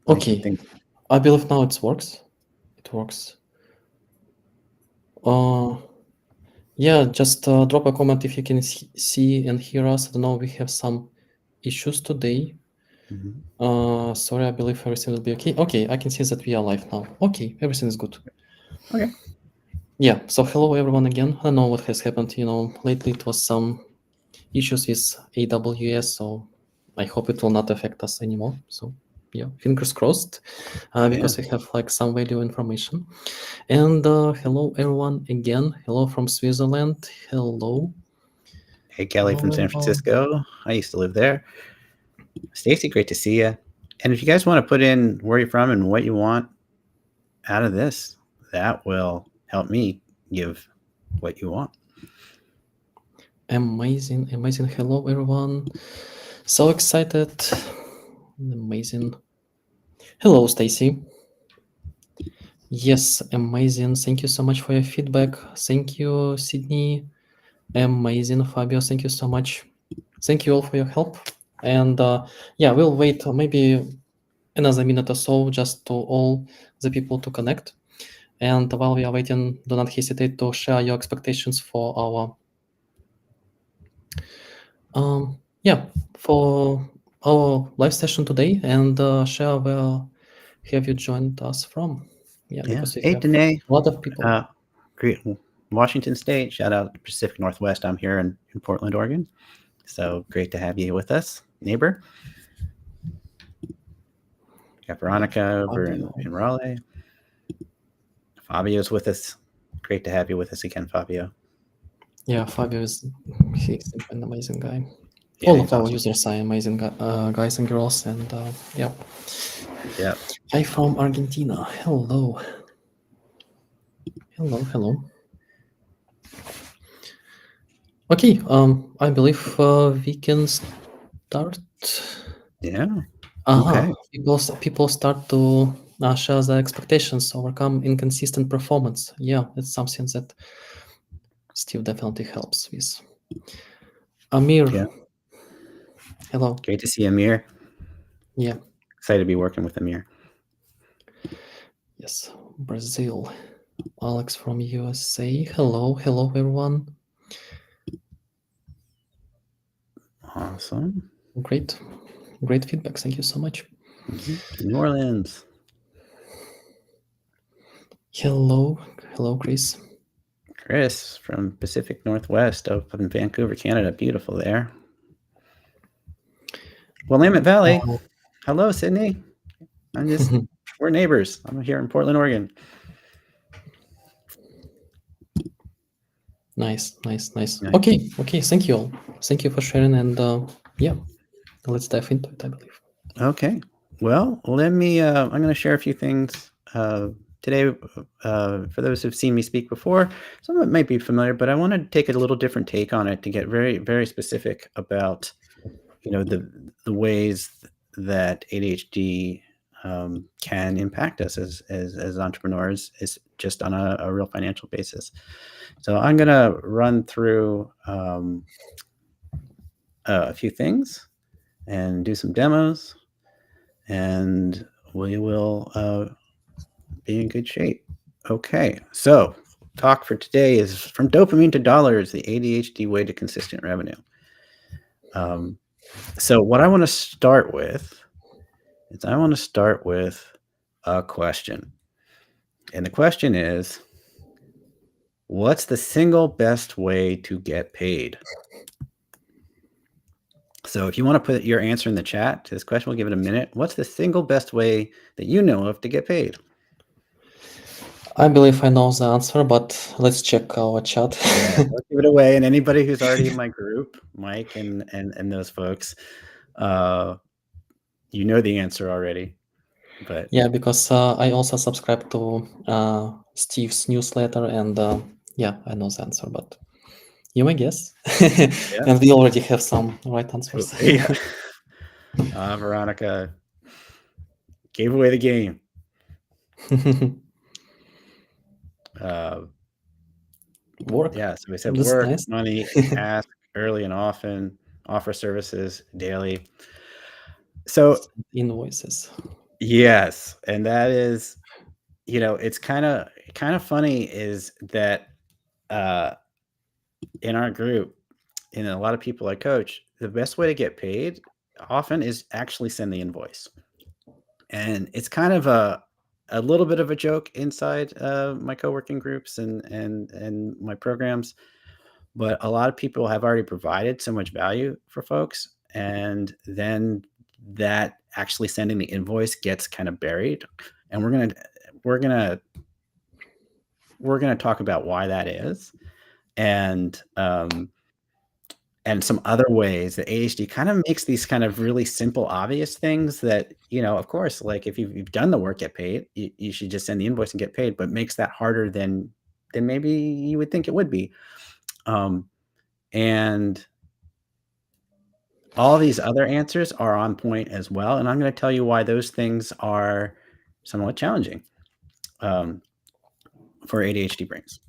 Okay, Things. I believe now it works. It works. Yeah, just drop a comment if you can see and hear us. I don't know, we have some issues today. Sorry, I believe everything will be okay. Okay, I can see that we are live now. Okay, everything is good. Okay. Yeah, so hello everyone again. I don't know what has happened, lately it was some issues with AWS, so I hope it will not affect us anymore. So yeah, fingers crossed, because we have like some value information. And hello everyone again. Hello from Switzerland. Hello. Hey, Kelly from San Francisco. I used to live there. Stacy, great to see you. And if you guys want to put in where you're from and what you want out of this, that will help me give what you want. Amazing, amazing. Hello everyone. So excited. Amazing. Hello, Stacy. Yes, amazing. Thank you so much for your feedback. Thank you, Sydney. Amazing, Fabio. Thank you so much. Thank you all for your help. And yeah, we'll wait maybe another minute or so just to all the people to connect. And while we are waiting, do not hesitate to share your expectations for our for our live session today, and share where have you joined us from. Yeah, because we Hey, have Danae. a lot of people. Great. Washington State. Shout out to Pacific Northwest. I'm here in Portland, Oregon. So great to have you with us, neighbor. Got Veronica over in Raleigh. Fabio's with us. Great to have you with us again, Fabio. Yeah, Fabio he's an amazing guy. Yeah, All of our awesome. users are amazing guys and girls, and yeah. Yeah. Hi from Argentina. Hello. Hello, hello. Okay, I believe we can start. Yeah. Okay. Okay. People start to share their expectations, overcome inconsistent performance. Yeah, it's something that Steve definitely helps with. Amir. Yeah. Hello. Great to see Amir. Yeah. Excited to be working with Amir. Yes. Brazil. Alex from USA. Hello. Hello, everyone. Awesome. Great. Great feedback. Thank you so much. New Orleans. Hello. Hello, Chris. Chris from Pacific Northwest up in Vancouver, Canada. Beautiful there. Willamette Valley. Hello, Sydney. We're neighbors. I'm here in Portland, Oregon. Nice. Okay. Thank you all. Thank you for sharing. And yeah, let's dive into it, I believe. Okay. Well, let me, I'm going to share a few things today. For those who've seen me speak before, some of it might be familiar, but I want to take a little different take on it to get very, very specific about, the ways that ADHD can impact us as entrepreneurs, is just on a real financial basis. So I'm going to run through a few things and do some demos, and we will be in good shape. Okay, so talk for today is From Dopamine to Dollars, the ADHD Way to Consistent Revenue. So what I want to start with is a question. And the question is, what's the single best way to get paid? So if you want to put your answer in the chat to this question, we'll give it a minute. What's the single best way that you know of to get paid? I believe I know the answer, but let's check our chat. Yeah, let's give it away. And anybody who's already in my group, Mike and those folks, you know the answer already. But yeah, because I also subscribe to Steve's newsletter, and yeah, I know the answer, but you may guess. And we already have some right answers. Yeah. Veronica gave away the game. Work. Yeah, so we said That's work, nice. money, ask early and often, offer services daily. So invoices. Yes, and that is, it's kind of funny is that uh, in our group, and a lot of people I coach, the best way to get paid often is actually send the invoice, and it's kind of a little bit of a joke inside my co-working groups and my programs, but a lot of people have already provided so much value for folks, and then that actually sending the invoice gets kind of buried, and we're gonna we're gonna talk about why that is, and some other ways that ADHD kind of makes these kind of really simple, obvious things that, of course, like if you've done the work, get paid, you should just send the invoice and get paid, but makes that harder than maybe you would think it would be. Um, and all these other answers are on point as well, and I'm going to tell you why those things are somewhat challenging um, for ADHD brains.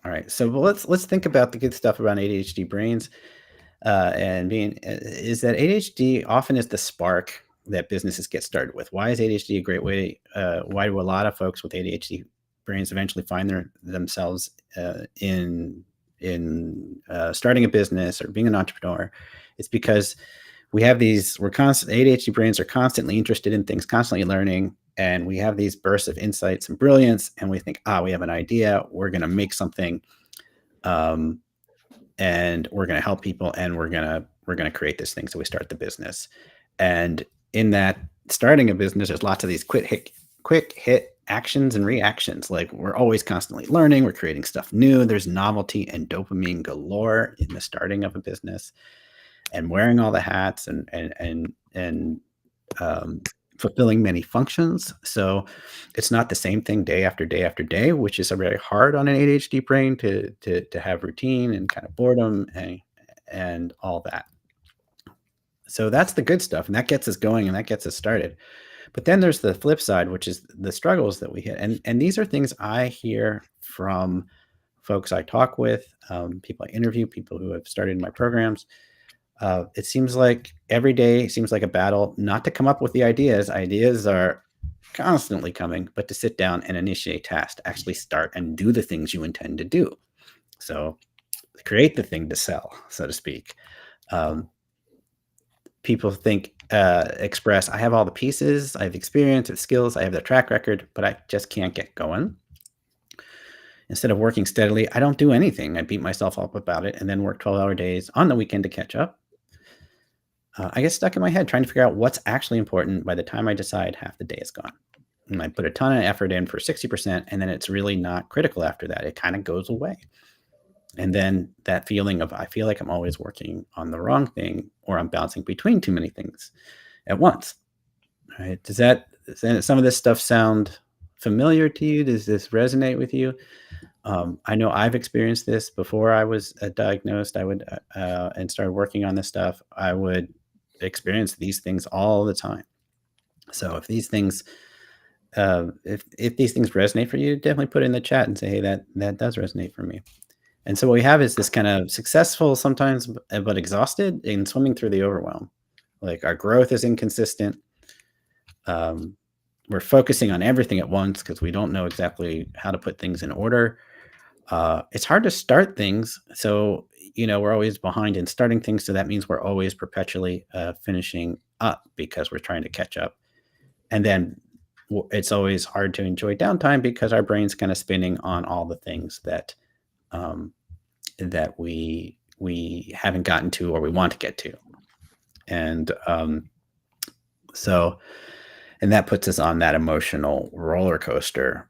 All right, so let's think about the good stuff about ADHD brains. And being is that ADHD often is the spark that businesses get started with. Why is ADHD a great way? Why do a lot of folks with ADHD brains eventually find themselves in starting a business or being an entrepreneur? It's because we're constant ADHD brains are constantly interested in things, constantly learning, and we have these bursts of insights and brilliance, and we think, we have an idea, we're going to make something. And we're going to help people, and we're going to create this thing. So we start the business, and in that starting a business, there's lots of these quick hit actions and reactions. Like we're always constantly learning, we're creating stuff new. There's novelty and dopamine galore in the starting of a business, and wearing all the hats and fulfilling many functions. So it's not the same thing day after day after day, which is very hard on an ADHD brain to have routine and kind of boredom and all that. So that's the good stuff, and that gets us going and that gets us started. But then there's the flip side, which is the struggles that we hit, and these are things I hear from folks I talk with, people I interview, people who have started in my programs. It seems like every day seems like a battle, not to come up with the ideas. Ideas are constantly coming, but to sit down and initiate tasks, to actually start and do the things you intend to do. So create the thing to sell, so to speak. People express, I have all the pieces, I have experience, I have skills, I have the track record, but I just can't get going. Instead of working steadily, I don't do anything. I beat myself up about it and then work 12-hour days on the weekend to catch up. I get stuck in my head trying to figure out what's actually important. By the time I decide, half the day is gone. And I put a ton of effort in for 60%, and then it's really not critical after that. It kind of goes away. And then that feeling of I feel like I'm always working on the wrong thing, or I'm bouncing between too many things at once. All right. Does some of this stuff sound familiar to you? Does this resonate with you? I know I've experienced this before I was diagnosed. I would and started working on this stuff. I would experience these things all the time. So if these things if these things resonate for you, definitely put it in the chat and say, hey, that does resonate for me. And so what we have is this kind of successful sometimes, but exhausted in swimming through the overwhelm. Like our growth is inconsistent. We're focusing on everything at once because we don't know exactly how to put things in order. It's hard to start things. So, we're always behind in starting things. So that means we're always perpetually finishing up because we're trying to catch up. And then it's always hard to enjoy downtime because our brain's kind of spinning on all the things that that we haven't gotten to or we want to get to. And and that puts us on that emotional roller coaster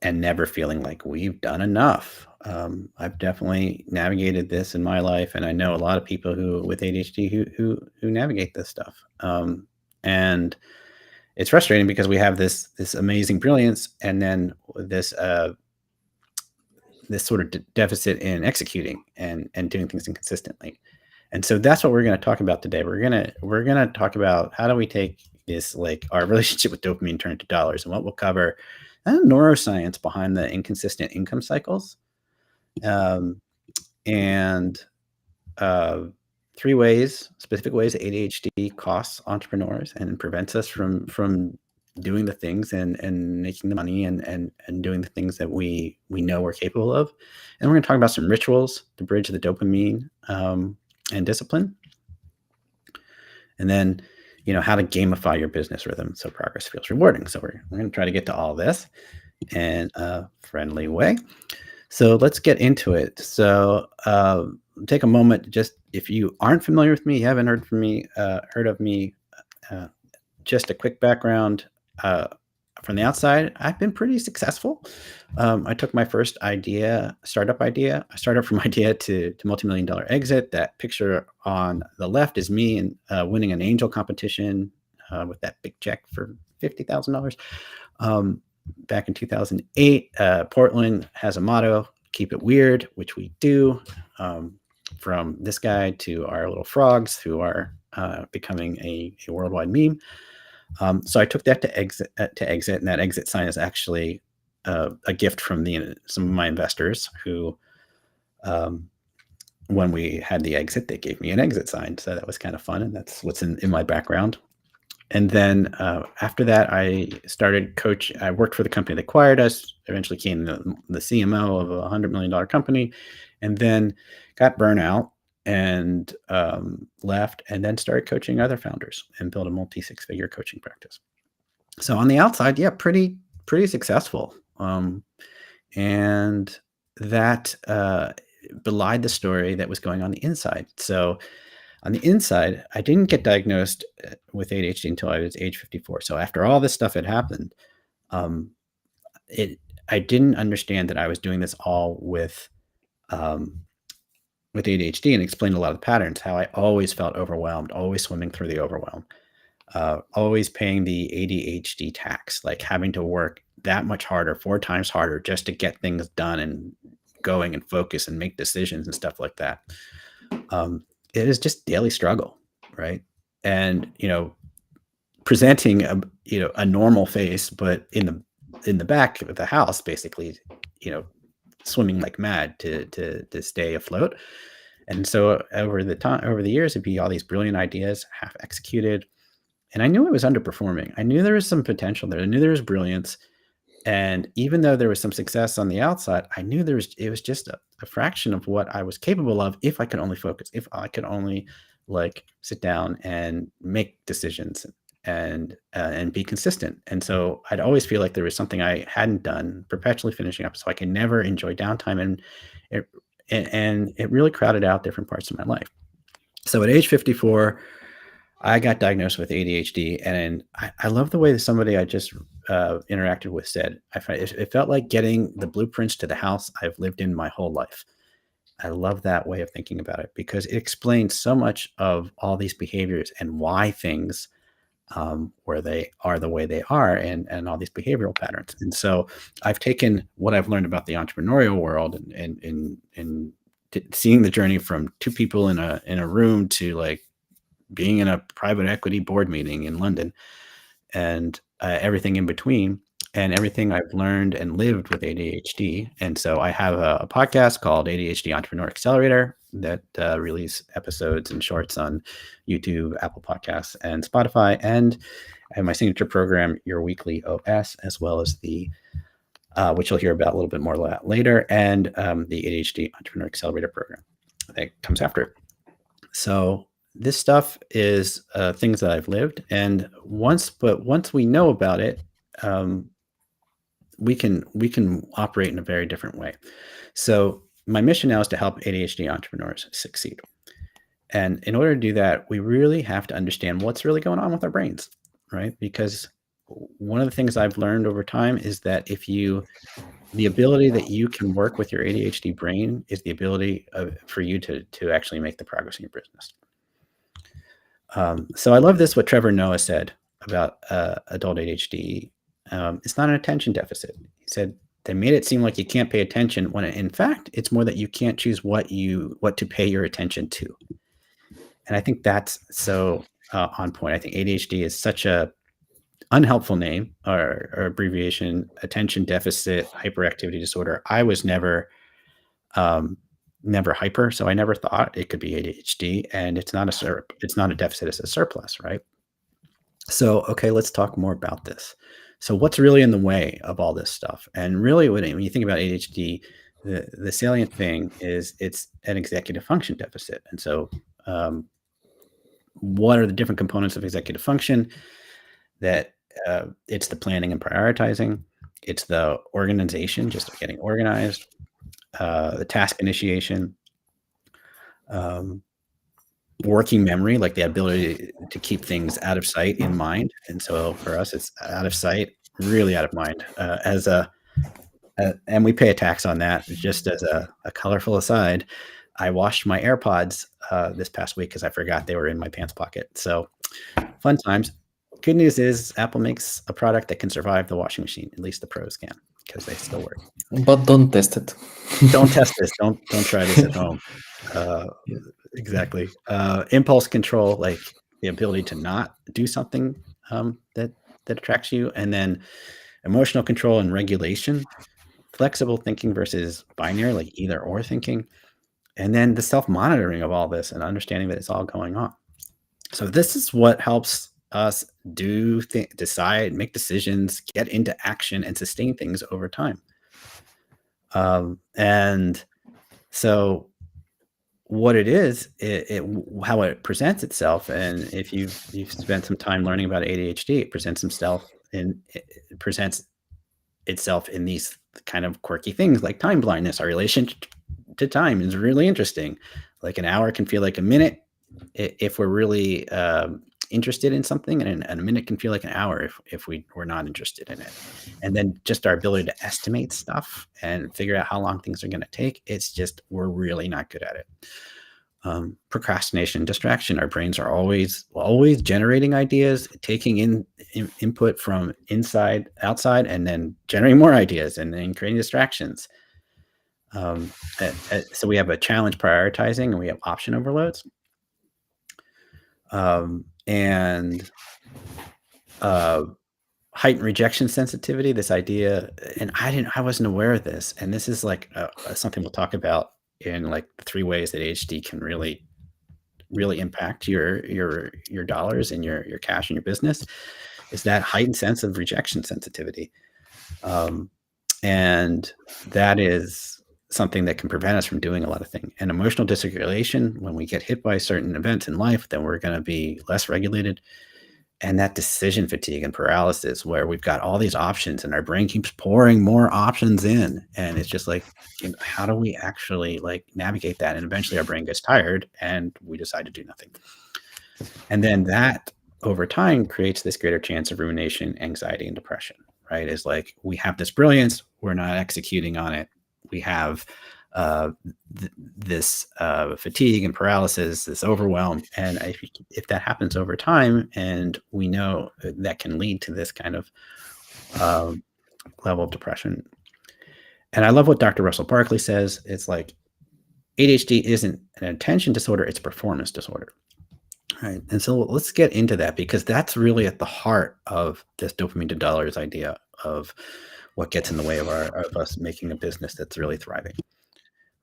and never feeling like we've done enough. I've definitely navigated this in my life, and I know a lot of people with ADHD who navigate this stuff. And it's frustrating because we have this amazing brilliance, and then this sort of deficit in executing and doing things inconsistently. And so that's what we're going to talk about today. We're gonna talk about how do we take this, like our relationship with dopamine, turn it to dollars, and what we'll cover neuroscience behind the inconsistent income cycles, and specific ways that ADHD costs entrepreneurs and prevents us from doing the things and making the money and doing the things that we know we're capable of. And we're going to talk about some rituals to bridge the dopamine and discipline. And then, how to gamify your business rhythm so progress feels rewarding. So we're going to try to get to all this in a friendly way. So let's get into it. So take a moment, just if you aren't familiar with me, you haven't heard of me, just a quick background. From the outside, I've been pretty successful. I took my first startup idea. I started from idea to multi-million-dollar exit. That picture on the left is me and winning an angel competition with that big check for $50,000. Back in 2008, Portland has a motto, keep it weird, which we do. From this guy to our little frogs who are becoming a worldwide meme. So I took that to exit, and that exit sign is actually a gift from some of my investors who, when we had the exit, they gave me an exit sign. So that was kind of fun, and that's what's in my background. And then after that, I started coaching. I worked for the company that acquired us, eventually became the CMO of a $100 million company, and then got burnout and left, and then started coaching other founders and built a multi-six-figure coaching practice. So on the outside, yeah, pretty successful. And that belied the story that was going on the inside. So on the inside, I didn't get diagnosed with ADHD until I was age 54. So after all this stuff had happened, I didn't understand that I was doing this all with ADHD, and explained a lot of the patterns, how I always felt overwhelmed, always swimming through the overwhelm, always paying the ADHD tax, like having to work that much harder, 4 times harder just to get things done and going and focus and make decisions and stuff like that. It is just daily struggle, right? And, presenting a normal face, but in the back of the house, basically, swimming like mad to stay afloat. And so over the years, it'd be all these brilliant ideas, half executed. And I knew I was underperforming. I knew there was some potential there. I knew there was brilliance. And even though there was some success on the outside, I knew it was just a fraction of what I was capable of if I could only focus, if I could only sit down and make decisions and be consistent. And so I'd always feel like there was something I hadn't done, perpetually finishing up. So I could never enjoy downtime. And it really crowded out different parts of my life. So at age 54, I got diagnosed with ADHD, and I love the way that somebody I just interacted with said, it felt like getting the blueprints to the house I've lived in my whole life. I love that way of thinking about it because it explains so much of all these behaviors and why things where they are the way they are, and all these behavioral patterns. And so I've taken what I've learned about the entrepreneurial world and seeing the journey from 2 people in a room to being in a private equity board meeting in London, and everything in between, and everything I've learned and lived with ADHD. And so I have a podcast called ADHD Entrepreneur Accelerator that release episodes and shorts on YouTube, Apple Podcasts, and Spotify. And I have my signature program, Your Weekly OS, as well as the which you'll hear about a little bit more later, and the ADHD Entrepreneur Accelerator program that comes after it. So this stuff is things that I've lived, and once we know about it, we can operate in a very different way. So my mission now is to help ADHD entrepreneurs succeed. And in order to do that, we really have to understand what's really going on with our brains, right? Because one of the things I've learned over time is that the ability that you can work with your ADHD brain is the ability for you to actually make the progress in your business. So I love what Trevor Noah said about adult ADHD. It's not an attention deficit. He said they made it seem like you can't pay attention when in fact it's more that you can't choose what to pay your attention to. And I think that's so on point. I think ADHD is such a unhelpful name or abbreviation, attention deficit hyperactivity disorder. I was never never hyper, so I never thought it could be ADHD, and it's not a deficit, it's a surplus, right? So, okay, let's talk more about this. So what's really in the way of all this stuff? And really when you think about ADHD, the salient thing is it's an executive function deficit. And so what are the different components of executive function? That it's the planning and prioritizing, it's the organization, just getting organized, the task initiation, working memory, like the ability to keep things out of sight in mind. And so for us, it's out of sight, really out of mind. And we pay a tax on that. Just as a colorful aside, I washed my AirPods this past week because I forgot they were in my pants pocket. So fun times. Good news is Apple makes a product that can survive the washing machine. At least the pros can, because they still work. But don't test it. Don't test this. Don't try this at home. Exactly. Impulse control, like the ability to not do something that attracts you, and then emotional control and regulation, flexible thinking versus binary, like either or thinking, and then the self-monitoring of all this and understanding that it's all going on. So this is what helps us decide, make decisions, get into action, and sustain things over time. And so what it is, how it presents itself, and if you've spent some time learning about ADHD, it presents itself in these kind of quirky things like time blindness. Our relation to time is really interesting. Like an hour can feel like a minute if we're really interested in something, and a minute can feel like an hour if we're not interested in it. And then just our ability to estimate stuff and figure out how long things are going to take, it's just, we're really not good at it. Procrastination, distraction. Our brains are always generating ideas, taking in input from inside, outside, and then generating more ideas and then creating distractions. So we have a challenge prioritizing, and we have option overloads. And heightened rejection sensitivity, this idea, and I wasn't aware of this, and this is like something we'll talk about in like the 3 ways that ADHD can really impact your dollars and your cash and your business, is that heightened sense of rejection sensitivity. And that is something that can prevent us from doing a lot of things. And emotional dysregulation, when we get hit by certain events in life, then we're going to be less regulated. And that decision fatigue and paralysis, where we've got all these options and our brain keeps pouring more options in. And it's just like, how do we actually like navigate that? And eventually our brain gets tired and we decide to do nothing. And then that over time creates this greater chance of rumination, anxiety, and depression, right? It's like, we have this brilliance, we're not executing on it. We have this fatigue and paralysis, this overwhelm. And if that happens over time, and we know that can lead to this kind of level of depression. And I love what Dr. Russell Barkley says. It's like, ADHD isn't an attention disorder, it's a performance disorder. Right. And so let's get into that, because that's really at the heart of this dopamine to dollars idea of what gets in the way of us making a business that's really thriving.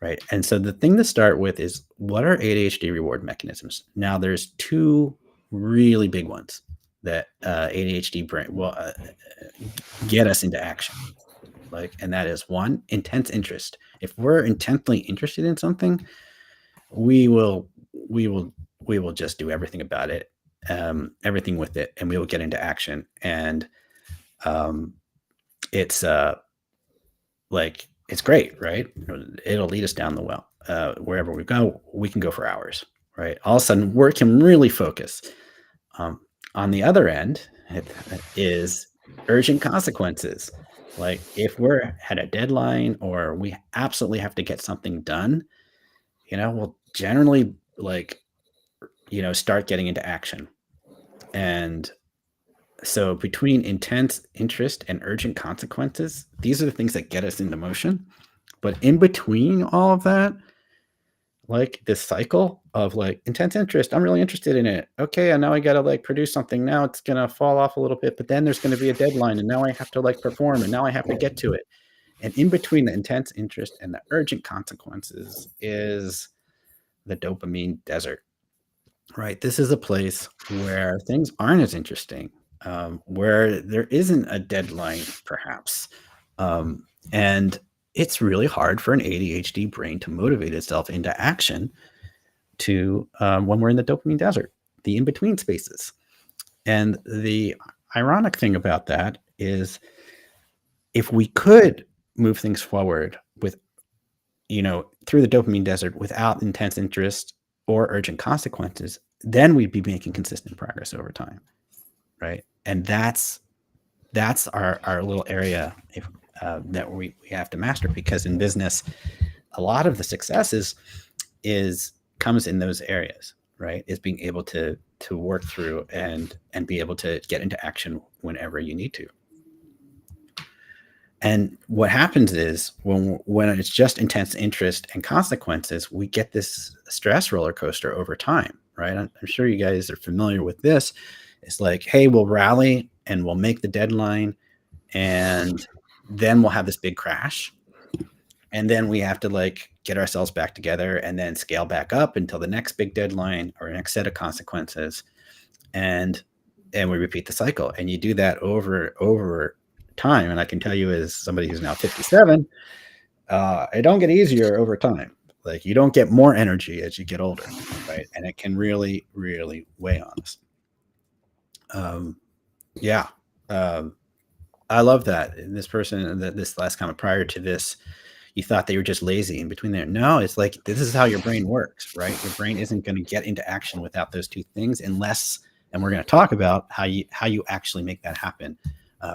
Right. And so the thing to start with is, what are ADHD reward mechanisms? Now, there's 2 really big ones that ADHD brain will get us into action. And that is 1, intense interest. If we're intently interested in something, we will just do everything about it, everything with it, and we will get into action. And it's it's great, right? It'll lead us down the well. Wherever we go, we can go for hours, right? All of a sudden, we can really focus. On the other end, it is urgent consequences. Like if we're at a deadline or we absolutely have to get something done, we'll generally start getting into action. And so between intense interest and urgent consequences, these are the things that get us into motion. But in between all of that, like this cycle of like intense interest, I'm really interested in it. Okay, and now I got to produce something. Now it's going to fall off a little bit, but then there's going to be a deadline, and now I have to perform, and now I have to get to it. And in between the intense interest and the urgent consequences is the dopamine desert, right? This is a place where things aren't as interesting, where there isn't a deadline, perhaps. And it's really hard for an ADHD brain to motivate itself into action when we're in the dopamine desert, the in-between spaces. And the ironic thing about that is if we could move things forward with, through the dopamine desert without intense interest or urgent consequences, then we'd be making consistent progress over time, right? And that's our little area that we have to master, because in business, a lot of the success comes in those areas, right? Is being able to work through and be able to get into action whenever you need to. And what happens is when it's just intense interest and consequences, we get this stress roller coaster over time, right? I'm sure you guys are familiar with this. It's like, hey, we'll rally and we'll make the deadline, and then we'll have this big crash. And then we have to get ourselves back together and then scale back up until the next big deadline or next set of consequences. And we repeat the cycle. And you do that over time. And I can tell you, as somebody who's now 57, it don't get easier over time. You don't get more energy as you get older, right? And it can really, really weigh on us. I love that. And this person, this last comment prior to this, you thought they were just lazy in between there. No, it's this is how your brain works, right? Your brain isn't going to get into action without those two things unless, and we're going to talk about how you actually make that happen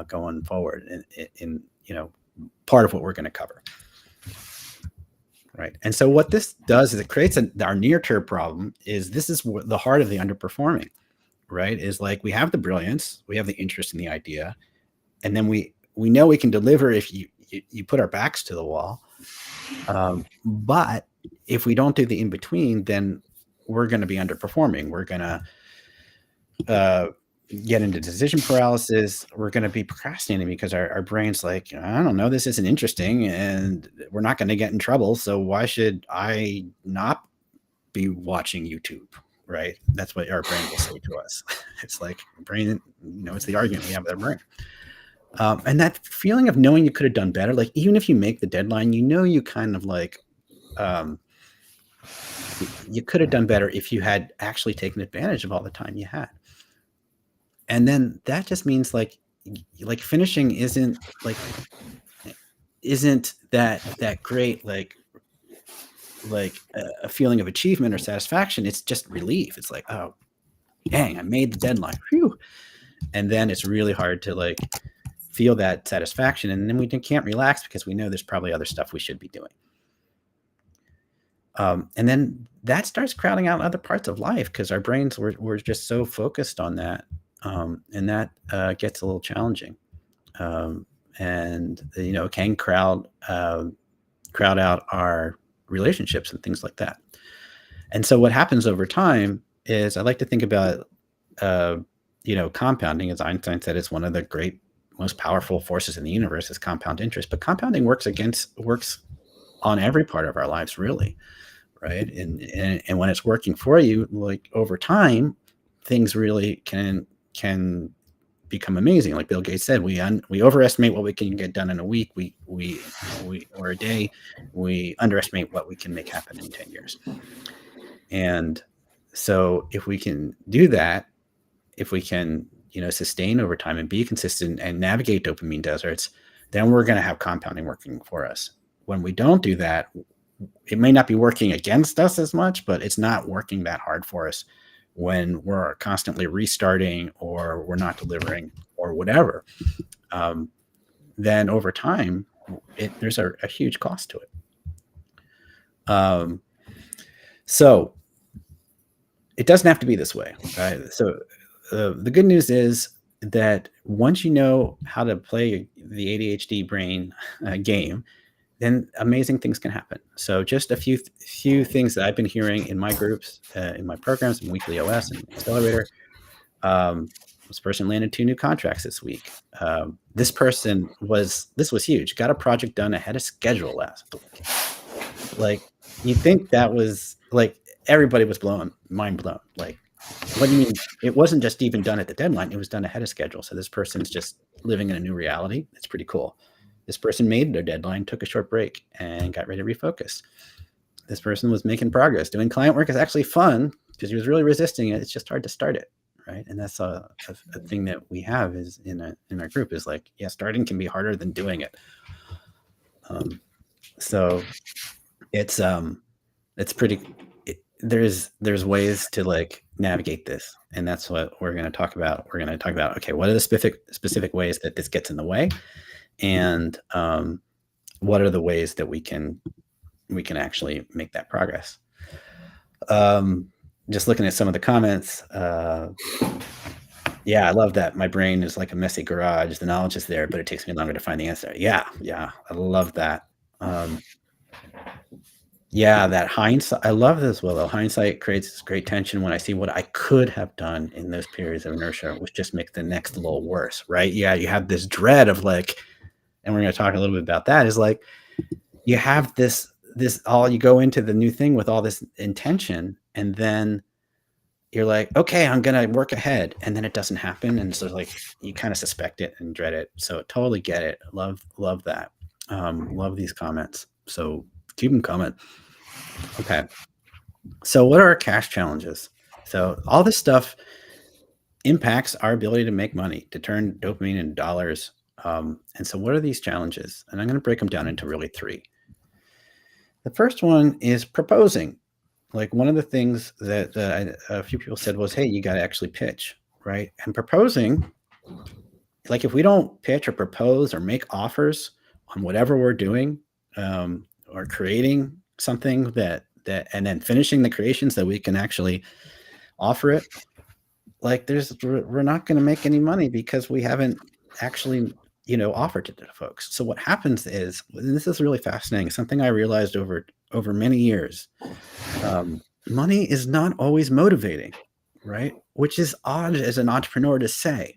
going forward in part of what we're going to cover. Right. And so what this does is it creates our near-term problem. This is the heart of the underperforming, right? Is we have the brilliance, we have the interest in the idea, and then we know we can deliver if you put our backs to the wall. But if we don't do the in-between, then we're going to be underperforming. We're going to get into decision paralysis. We're going to be procrastinating because our brain's I don't know, this isn't interesting and we're not going to get in trouble. So why should I not be watching YouTube? Right. That's what our brain will say to us. It's brain, it's the argument we have with our brain. And that feeling of knowing you could have done better, even if you make the deadline, you kind of you could have done better if you had actually taken advantage of all the time you had. And then that just means finishing isn't that great, a feeling of achievement or satisfaction. It's just relief. It's oh, dang, I made the deadline. Whew. And then it's really hard to feel that satisfaction. And then we can't relax because we know there's probably other stuff we should be doing. And then that starts crowding out other parts of life because our brains were just so focused on that. And that gets a little challenging. And can crowd out our relationships and things like that. And so what happens over time is I like to think about, compounding, as Einstein said, is one of the great, most powerful forces in the universe is compound interest. But compounding works on every part of our lives, really, right? And when it's working for you, over time, things really can become amazing. Like Bill Gates said, we overestimate what we can get done in a week. We or a day. We underestimate what we can make happen in 10 years. And so if we can do that, if we can, sustain over time and be consistent and navigate dopamine deserts, then we're going to have compounding working for us. When we don't do that, it may not be working against us as much, but it's not working that hard for us when we're constantly restarting or we're not delivering or whatever. Then over time, there's a huge cost to it. So it doesn't have to be this way, right? So the good news is that once you know how to play the ADHD brain game, then amazing things can happen. So just a few things that I've been hearing in my groups, in my programs, in Weekly OS and Accelerator. This person landed 2 new contracts this week. This was huge. Got a project done ahead of schedule last week. Like, you think that was like everybody was mind blown. Like, what do you mean? It wasn't just even done at the deadline; it was done ahead of schedule. So this person's just living in a new reality. It's pretty cool. This person made their deadline, took a short break, and got ready to refocus. This person was making progress. Doing client work is actually fun because he was really resisting it. It's just hard to start it, right? And that's a thing that we have is in our group is like, yeah, starting can be harder than doing it. So it's pretty. There's ways to like navigate this, and that's what we're going to talk about. We're going to talk about, okay, what are the specific ways that this gets in the way, and what are the ways that we can actually make that progress. Just looking at some of the comments, yeah, I love that. My brain is like a messy garage. The knowledge is there, but it takes me longer to find the answer. Yeah, I love that. Yeah, that hindsight. I love this, Willow. Hindsight creates this great tension when I see what I could have done in those periods of inertia, which just makes the next little worse, right? Yeah, you have this dread of like, and we're going to talk a little bit about that, is like, you have this you go into the new thing with all this intention, and then you're like, okay, I'm going to work ahead. And then it doesn't happen. And so like, you kind of suspect it and dread it. So totally get it. Love that. Love these comments. So keep them coming. Okay. So what are our cash challenges? So all this stuff impacts our ability to make money, to turn dopamine into dollars. And so what are these challenges? And I'm going to break them down into really 3. The first one is proposing. Like, one of the things that a few people said was, hey, you got to actually pitch, right? And proposing, like, if we don't pitch or propose or make offers on whatever we're doing, or creating something that and then finishing the creations that we can actually offer it, like, we're not going to make any money because we haven't actually, offered it to folks. So what happens is, and this is really fascinating, something I realized over many years, money is not always motivating, right? Which is odd as an entrepreneur to say,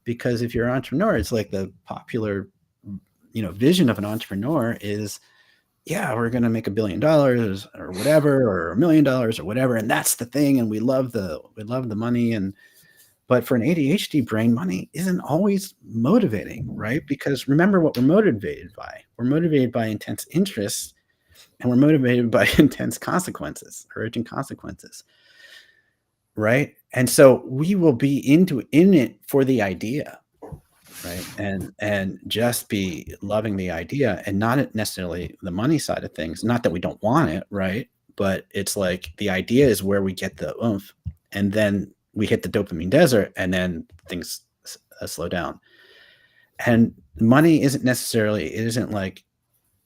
because if you're an entrepreneur, it's like the popular, vision of an entrepreneur is, yeah, we're going to make $1 billion or whatever, or $1 million or whatever. And that's the thing. And we love the money. But for an ADHD brain, money isn't always motivating, right? Because remember what we're motivated by. We're motivated by intense interests, and we're motivated by intense consequences, urgent consequences, right? And so we will be in it for the idea, right? And just be loving the idea, and not necessarily the money side of things. Not that we don't want it, right? But it's like the idea is where we get the oomph, and then we hit the dopamine desert, and then things slow down. And money isn't necessarily, it isn't like,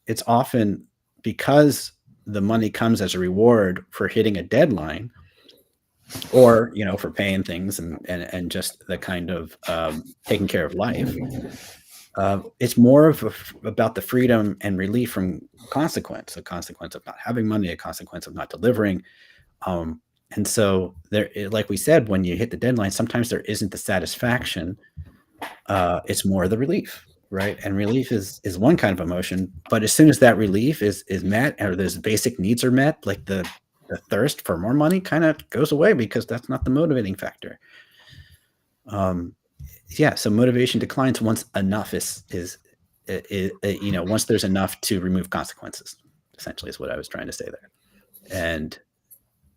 it's often because the money comes as a reward for hitting a deadline, or, for paying things and just the kind of taking care of life. It's more about the freedom and relief from consequence, a consequence of not having money, a consequence of not delivering. And so there, like we said, when you hit the deadline, sometimes there isn't the satisfaction. It's more the relief, right? And relief is one kind of emotion, but as soon as that relief is met, or those basic needs are met, like the thirst for more money kind of goes away, because that's not the motivating factor. So motivation declines once enough is once there's enough to remove consequences, essentially, is what I was trying to say there.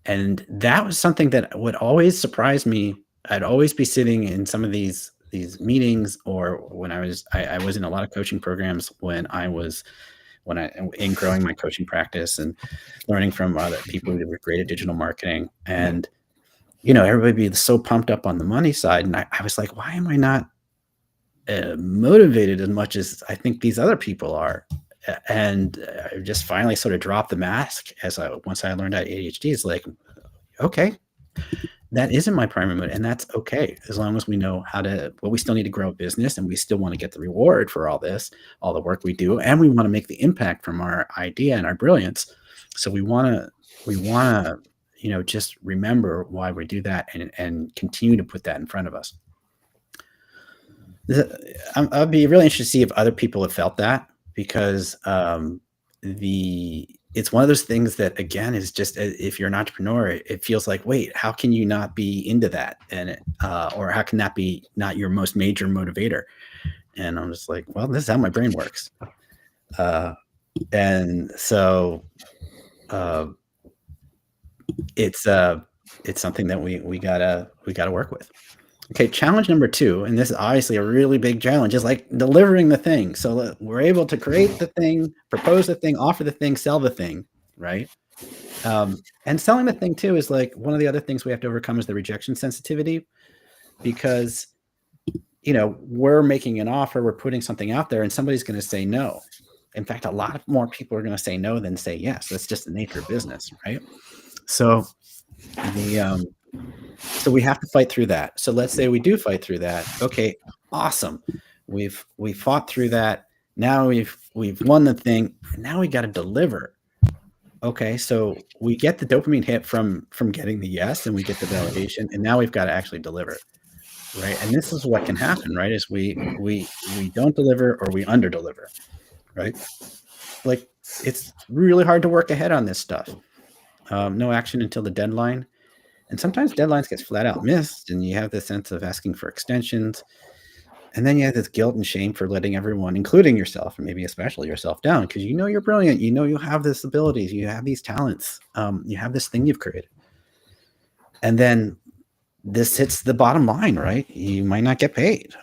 And that was something that would always surprise me. I'd always be sitting in some of these meetings, or when I was in a lot of coaching programs when I in growing my coaching practice and learning from other people who were great at digital marketing. And, everybody be so pumped up on the money side. And I was like, why am I not motivated as much as I think these other people are? And I just finally sort of dropped the mask once I learned about ADHD. It's like, okay, that isn't my primary motive, and that's okay, as long as we know we still need to grow a business, and we still want to get the reward for all the work we do, and we want to make the impact from our idea and our brilliance. So we want to, just remember why we do that, and continue to put that in front of us. I'd be really interested to see if other people have felt that, because it's one of those things that, again, is just, if you're an entrepreneur, it feels like, wait, how can you not be into that? And or how can that be not your most major motivator? And I'm just like, well, this is how my brain works. And so it's something that we gotta work with. Okay, challenge number 2, and this is obviously a really big challenge, is like delivering the thing. So we're able to create the thing, propose the thing, offer the thing, sell the thing, right? And selling the thing too is like one of the other things we have to overcome is the rejection sensitivity, because we're making an offer, we're putting something out there, and somebody's going to say no. In fact, a lot more people are going to say no than say yes. That's just the nature of business, right? So so we have to fight through that. So let's say we do fight through that. Okay, awesome. We've fought through that. Now we've won the thing. Now we got to deliver. Okay, so we get the dopamine hit from getting the yes, and we get the validation, and now we've got to actually deliver, right? And this is what can happen, right? Is we don't deliver, or we underdeliver, right? Like, it's really hard to work ahead on this stuff. No action until the deadline. And sometimes deadlines get flat out missed, and you have this sense of asking for extensions. And then you have this guilt and shame for letting everyone, including yourself, and maybe especially yourself, down, because you're brilliant. You have this abilities. You have these talents. You have this thing you've created. And then this hits the bottom line, right? You might not get paid,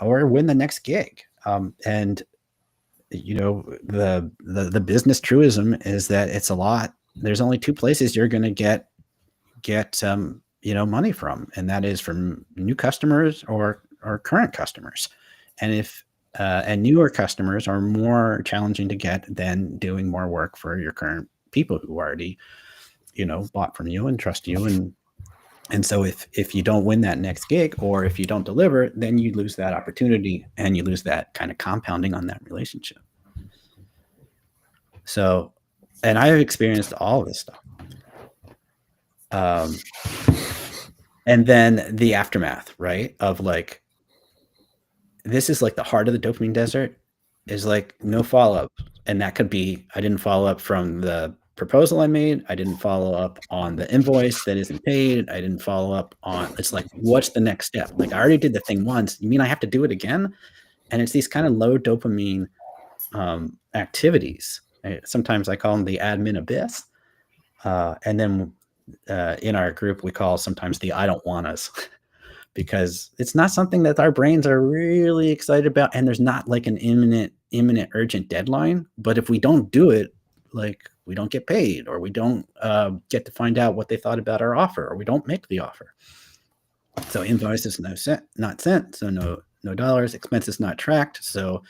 or win the next gig. And the business truism is that it's a lot. There's only 2 places you're going to get money from, and that is from new customers or current customers. And newer customers are more challenging to get than doing more work for your current people who already bought from you and trust you. And so if you don't win that next gig, or if you don't deliver, then you lose that opportunity, and you lose that kind of compounding on that relationship. So, and I've experienced all of this stuff. And then the aftermath, right? Of like, this is like the heart of the dopamine desert, is like no follow-up. And that could be, I didn't follow up from the proposal I made. I didn't follow up on the invoice that isn't paid. I didn't follow up on, it's like, what's the next step? Like, I already did the thing once. You mean I have to do it again? And it's these kind of low dopamine activities. Sometimes I call them the admin abyss. And then in our group, we call sometimes the I don't want us, because it's not something that our brains are really excited about. And there's not like an imminent, urgent deadline. But if we don't do it, like, we don't get paid, or we don't get to find out what they thought about our offer, or we don't make the offer. So invoices not sent, so no dollars. Expenses not tracked, so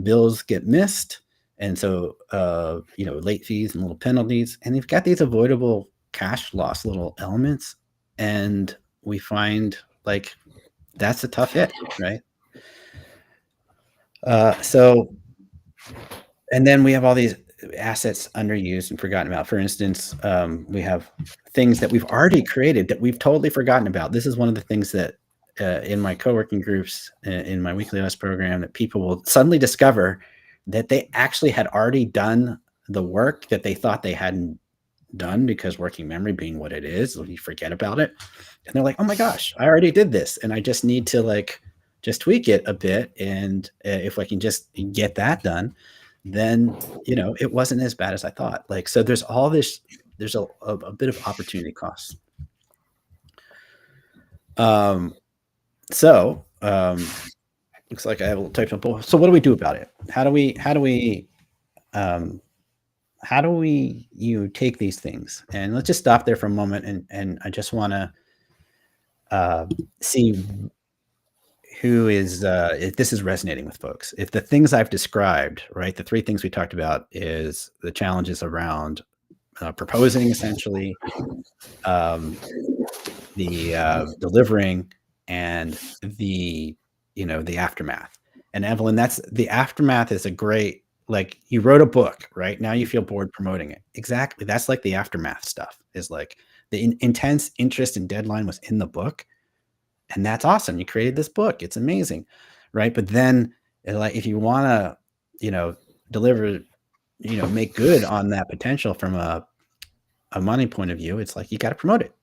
bills get missed. And so late fees and little penalties, and you've got these avoidable cash loss little elements, and we find like that's a tough hit, right? So, and then we have all these assets underused and forgotten about. For instance, we have things that we've already created that we've totally forgotten about. This is one of the things that in my co-working groups, in my weekly OS program, that people will suddenly discover that they actually had already done the work that they thought they hadn't done, because working memory being what it is, you forget about it. And they're like, oh my gosh, I already did this, and I just need to like just tweak it a bit. And if I can just get that done, then it wasn't as bad as I thought. Like, so there's all this, there's a bit of opportunity costs. Looks like I have a little technical. So what do we do about it? How do we take these things? And let's just stop there for a moment. And I just want to see who is, if this is resonating with folks. If the things I've described, right, the 3 things we talked about is the challenges around proposing, essentially, the delivering, and the aftermath. And Evelyn, that's the aftermath is a great, like, you wrote a book, right? Now you feel bored promoting it. Exactly. That's like the aftermath stuff, is like the intense interest and deadline was in the book, And that's awesome. You created this book. It's amazing. Right. But then like, if you want to, deliver, make good on that potential from a money point of view, it's like, you got to promote it.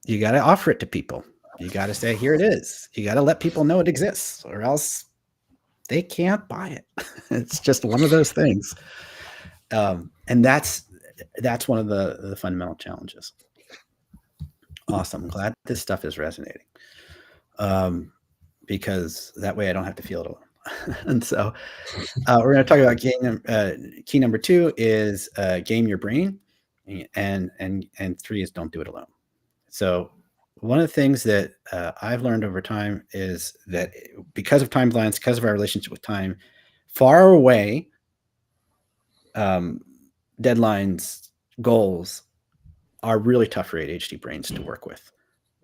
You got to offer it to people. You got to say, here it is. You got to let people know it exists, or else they can't buy it. It's just one of those things. And that's one of the fundamental challenges. Awesome. I'm glad this stuff is resonating. Because that way I don't have to feel it alone. And so we're going to talk about key number 2 is game your brain, and 3 is don't do it alone. So one of the things that I've learned over time is that because of timelines, because of our relationship with time, far away deadlines, goals are really tough for ADHD brains to work with.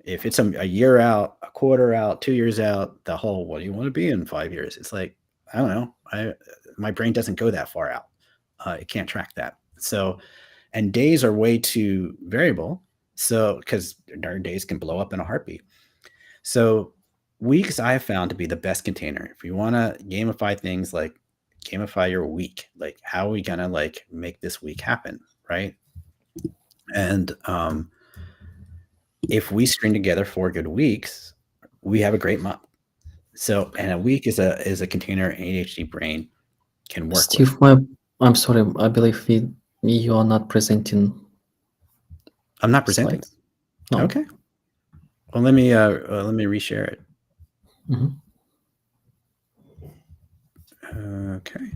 If it's a year out, a quarter out, 2 years out, the whole, what do you want to be in 5 years? It's like, I don't know. My brain doesn't go that far out. It can't track that. So, and days are way too variable. So, because our days can blow up in a heartbeat. So weeks I have found to be the best container. If you want to gamify things, like gamify your week, like how are we going to like make this week happen? Right. And, if we string together 4 good weeks, we have a great month. So, and a week is a container an ADHD brain can work Steve, with. I'm sorry. I believe you are not presenting. I'm not presenting. Slides. No. Okay. Well, let me reshare it. Mm-hmm. Okay.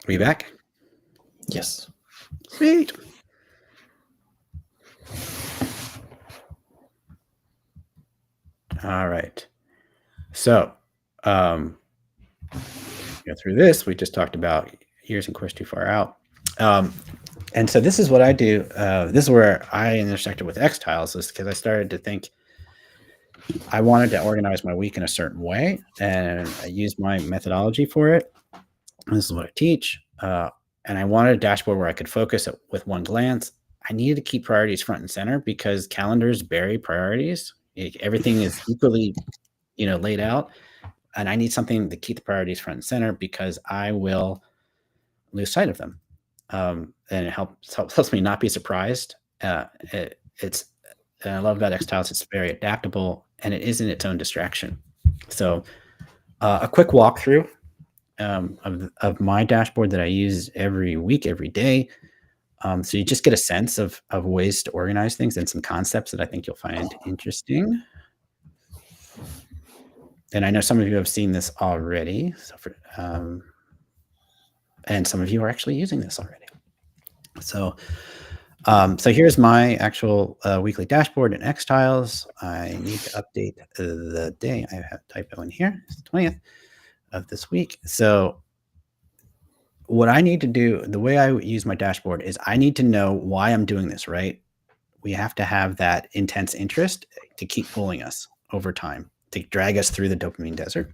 Are you back? Yes. Sweet. All right. So, go through this. We just talked about years and course too far out. And so this is what I do. This is where I intersected with X-Tiles, is because I started to think I wanted to organize my week in a certain way, and I used my methodology for it. This is what I teach. And I wanted a dashboard where I could focus with one glance. I needed to keep priorities front and center because calendars bury priorities. Everything is equally, laid out. And I need something to keep the priorities front and center because I will lose sight of them. And it helps me not be surprised. It's and I love about X-Tiles. It's very adaptable, and it isn't its own distraction. So a quick walkthrough of my dashboard that I use every week, every day. So you just get a sense of ways to organize things and some concepts that I think you'll find interesting. And I know some of you have seen this already. So and some of you are actually using this already. So here's my actual weekly dashboard in X-Tiles. I need to update the day. I have typo in here. It's the 20th of this week. So what I need to do, the way I use my dashboard, is I need to know why I'm doing this, right? We have to have that intense interest to keep pulling us over time, to drag us through the dopamine desert.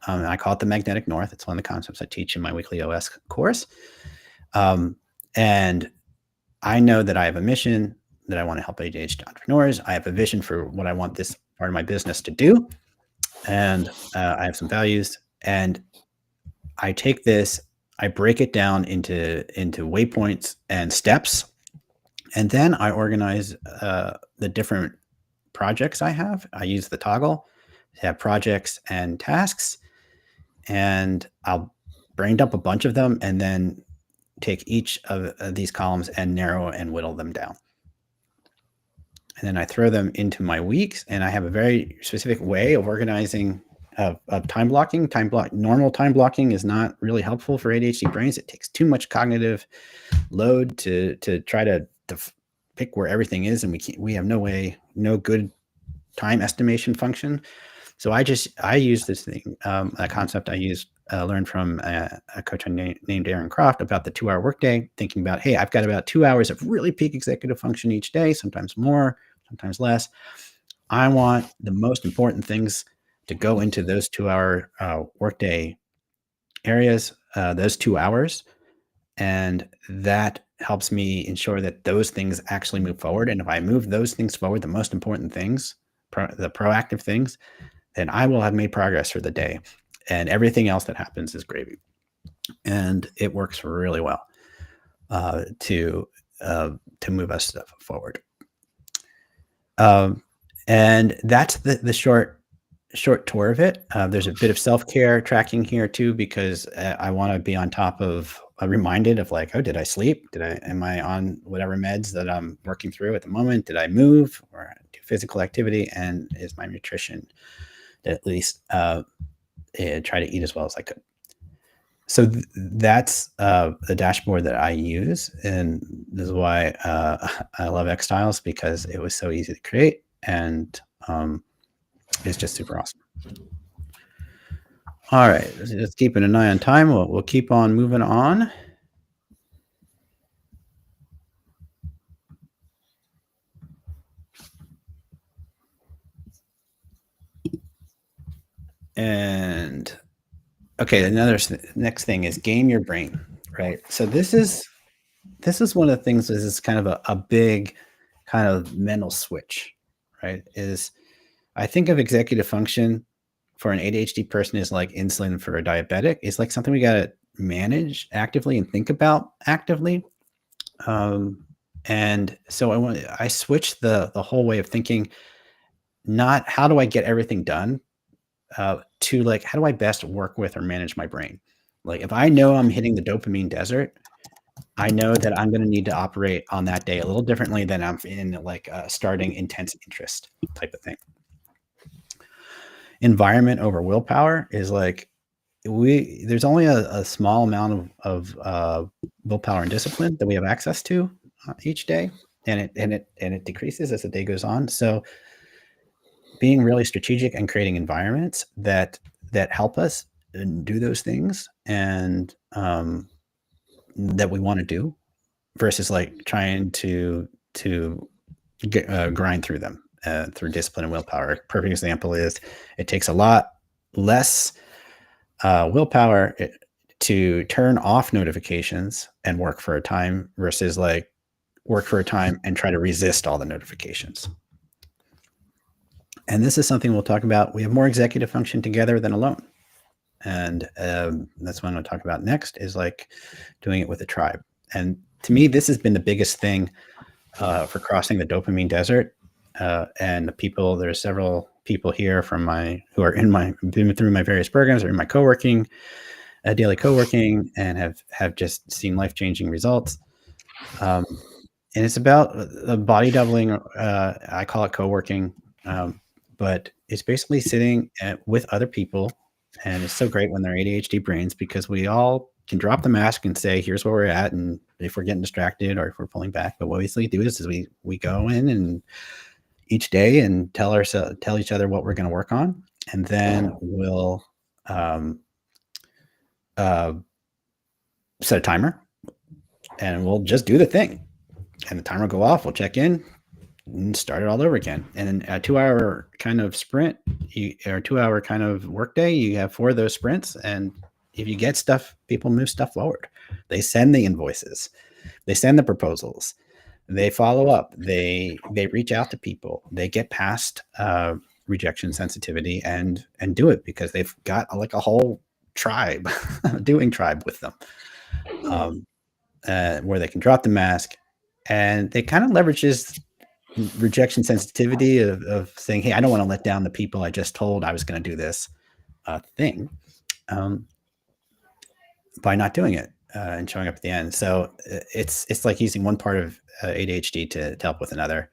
I call it the magnetic north. It's one of the concepts I teach in my weekly OS course. And I know that I have a mission that I want to help ADHD entrepreneurs. I have a vision for what I want this part of my business to do. And I have some values. And I take this, I break it down into waypoints and steps. And then I organize the different projects I have. I use the toggle to have projects and tasks. And I'll brain dump a bunch of them and then take each of these columns and narrow and whittle them down. And then I throw them into my weeks, and I have a very specific way of organizing of time blocking. Normal time blocking is not really helpful for ADHD brains. It takes too much cognitive load to try to pick where everything is, and we have no good time estimation function. So I use this thing, a concept I learned from a coach named Aaron Croft about the 2-hour workday, thinking about, hey, I've got about 2 hours of really peak executive function each day, sometimes more, sometimes less. I want the most important things to go into those 2-hour workday areas, those 2 hours. And that helps me ensure that those things actually move forward. And if I move those things forward, the most important things, the proactive things, then I will have made progress for the day. And everything else that happens is gravy. And it works really well to move us forward. And that's the short tour of it. There's a bit of self-care tracking here too, because I want to be on top of, reminded of like, oh, did I sleep? Am I on whatever meds that I'm working through at the moment? Did I move or do physical activity? And is my nutrition at least try to eat as well as I could? So that's the dashboard that I use, and this is why I love Xtiles, because it was so easy to create, and it's just super awesome. All right, just keeping an eye on time. We'll keep on moving on. And okay, next thing is game your brain, right? So this is one of the things. This is kind of a big kind of mental switch, right? Is I think of executive function for an ADHD person is like insulin for a diabetic. It's like something we got to manage actively and think about actively. And so I switched the whole way of thinking, not how do I get everything done, to like, how do I best work with or manage my brain? Like if I know I'm hitting the dopamine desert, I know that I'm going to need to operate on that day a little differently than I'm in like starting intense interest type of thing. Environment over willpower is like, there's only a small amount of willpower and discipline that we have access to each day, and it decreases as the day goes on. So being really strategic and creating environments that help us do those things and that we want to do, versus like trying to grind through them through discipline and willpower. Perfect example is it takes a lot less willpower to turn off notifications and work for a time versus like work for a time and try to resist all the notifications. And this is something we'll talk about. We have more executive function together than alone. And that's what I'm going to talk about next, is like doing it with a tribe. And to me, this has been the biggest thing for crossing the dopamine desert. And the people, there's several people here from who are been through my various programs or in my co-working, daily co-working, and have just seen life-changing results. And it's about body doubling. I call it co-working, but it's basically sitting with other people. And it's so great when they're ADHD brains, because we all can drop the mask and say, here's where we're at. And if we're getting distracted or if we're pulling back, but what we usually do is we go in and each day and tell each other what we're going to work on. And then we'll set a timer and we'll just do the thing. And the timer will go off. We'll check in and start it all over again. And in a 2-hour kind of sprint, or 2-hour kind of workday, you have 4 of those sprints. And if you get stuff, people move stuff forward. They send the invoices, they send the proposals, they follow up, they reach out to people, they get past rejection sensitivity and do it, because they've got like a whole tribe, doing tribe with them, where they can drop the mask, and they kind of leverages rejection sensitivity of saying, hey, I don't want to let down the people I just told I was going to do this thing, by not doing it and showing up at the end. So it's like using one part of ADHD to help with another.